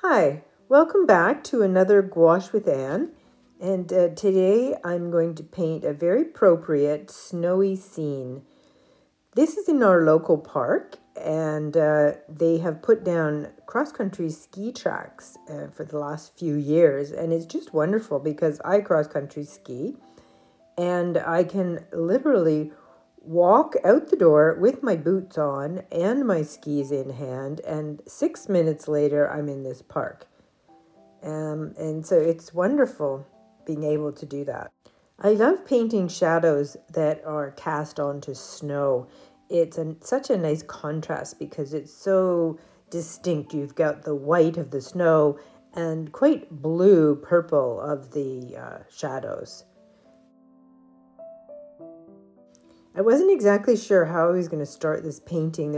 Hi, welcome back to another Gouache with Anne. And today I'm going to paint a very appropriate snowy scene. This is in our local park, and they have put down cross-country ski tracks for the last few years. And it's just wonderful because I cross-country ski, and I can literally walk out the door with my boots on and my skis in hand, and 6 minutes later I'm in this park. And so it's wonderful being able to do that. I love painting shadows that are cast onto snow. It's such a nice contrast because it's so distinct. You've got the white of the snow and quite blue purple of the shadows. I wasn't exactly sure how I was going to start this painting.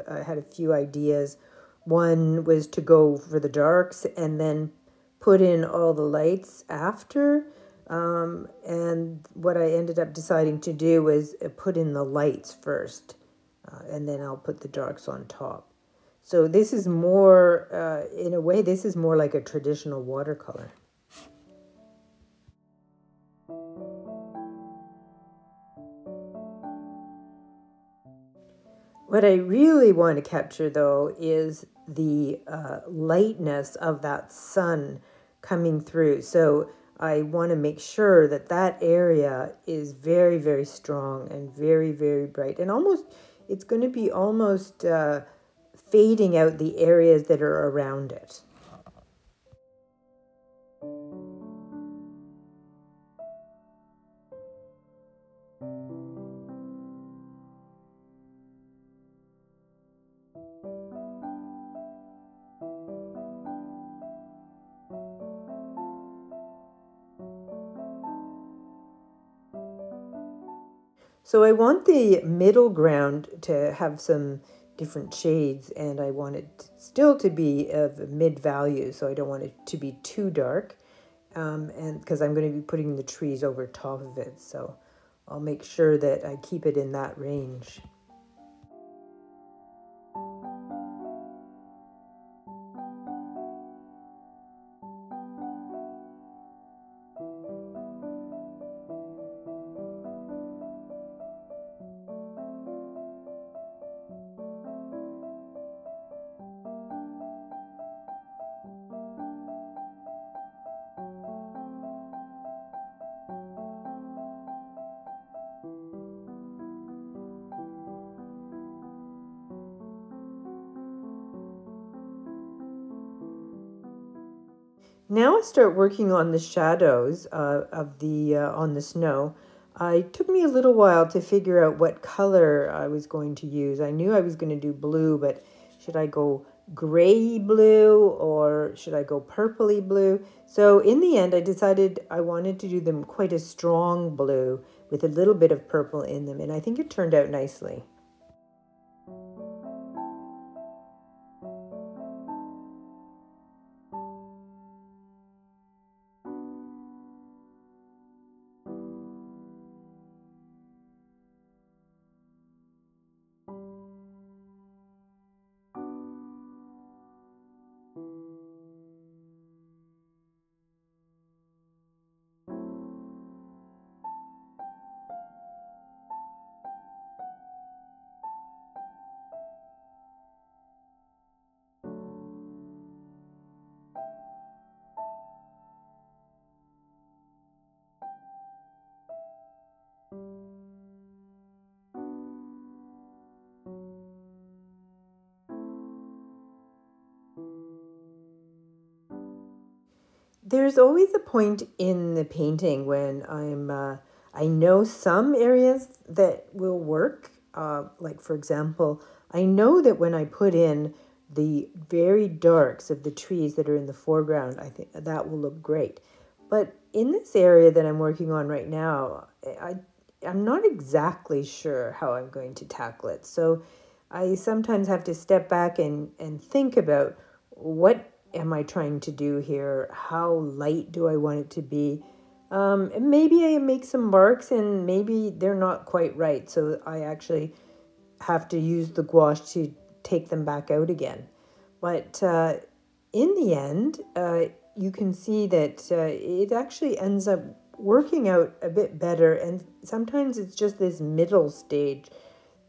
I had a few ideas. One was to go for the darks and then put in all the lights after. And what I ended up deciding to do was put in the lights first, and then I'll put the darks on top. So this is more, in a way, this is more like a traditional watercolor. What I really want to capture, though, is the lightness of that sun coming through. So I want to make sure that that area is very, very strong and very, very bright. And it's going to be almost fading out the areas that are around it. So I want the middle ground to have some different shades, and I want it still to be of mid value, so I don't want it to be too dark, and because I'm going to be putting the trees over top of it, so I'll make sure that I keep it in that range. Now I start working on the shadows of the on the snow. It took me a little while to figure out what color I was going to use. I knew I was going to do blue, but should I go gray blue or should I go purpley blue? So in the end, I decided I wanted to do them quite a strong blue with a little bit of purple in them, and I think it turned out nicely. There's always a point in the painting when I know some areas that will work. Like for example, I know that when I put in the very darks of the trees that are in the foreground, I think that will look great. But in this area that I'm working on right now, I'm not exactly sure how I'm going to tackle it. So I sometimes have to step back and think about what am I trying to do here? How light do I want it to be? And maybe I make some marks and maybe they're not quite right. So I actually have to use the gouache to take them back out again. But in the end, you can see that it actually ends up working out a bit better, and sometimes it's just this middle stage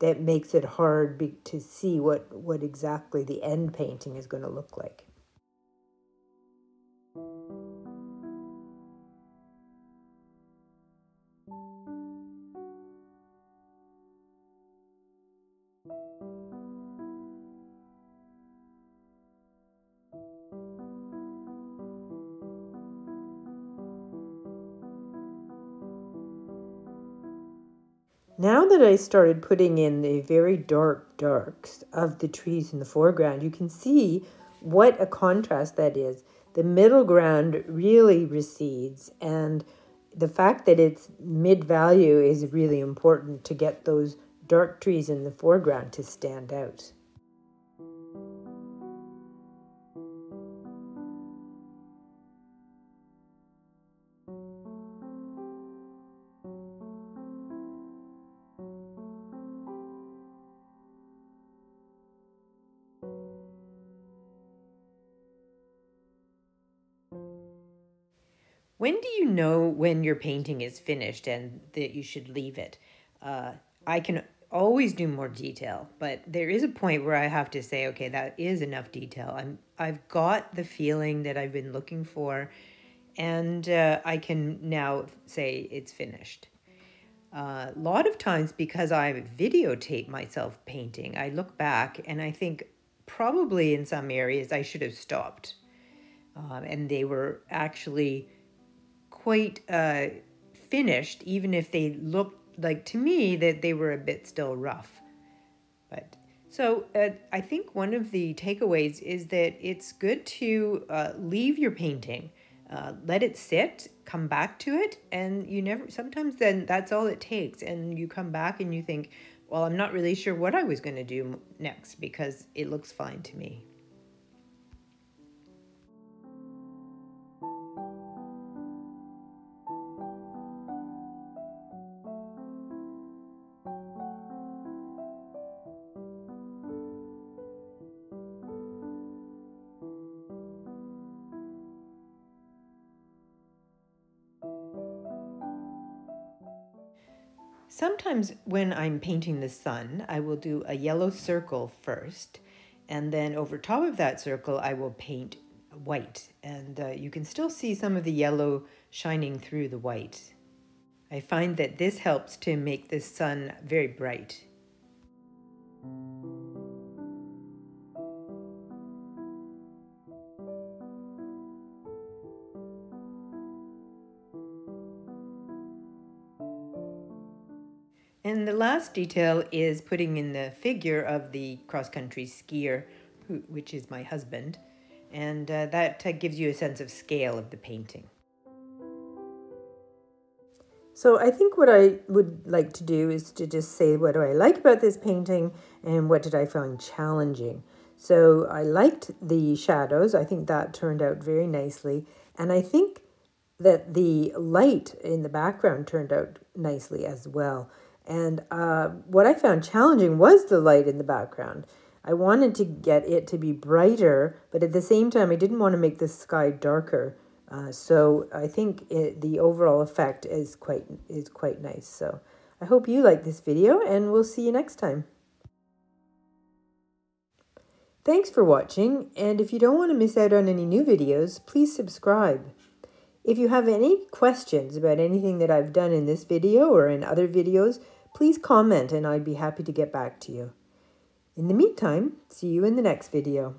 that makes it hard to see what exactly the end painting is going to look like. Now that I started putting in the very dark darks of the trees in the foreground, you can see what a contrast that is. The middle ground really recedes, and the fact that it's mid-value is really important to get those dark trees in the foreground to stand out. When do you know when your painting is finished and that you should leave it? I can always do more detail, but there is a point where I have to say, okay, that is enough detail. I've got the feeling that I've been looking for, and I can now say it's finished. A lot of times, because I videotape myself painting, I look back and I think probably in some areas I should have stopped. And they were actually quite finished, even if they looked like to me that they were a bit still rough. But so I think one of the takeaways is that it's good to leave your painting, let it sit, come back to it, and sometimes then that's all it takes, and you come back and you think, well, I'm not really sure what I was going to do next because it looks fine to me. Sometimes when I'm painting the sun, I will do a yellow circle first, and then over top of that circle, I will paint white. And you can still see some of the yellow shining through the white. I find that this helps to make the sun very bright. And the last detail is putting in the figure of the cross-country skier, which is my husband, and that gives you a sense of scale of the painting. So I think what I would like to do is to just say what do I like about this painting and what did I find challenging. So I liked the shadows. I think that turned out very nicely, and I think that the light in the background turned out nicely as well. And what I found challenging was the light in the background. I wanted to get it to be brighter, but at the same time, I didn't want to make the sky darker. So I think the overall effect is quite nice. So I hope you like this video, and we'll see you next time. Thanks for watching, and if you don't want to miss out on any new videos, please subscribe. If you have any questions about anything that I've done in this video or in other videos, please comment and I'd be happy to get back to you. In the meantime, see you in the next video.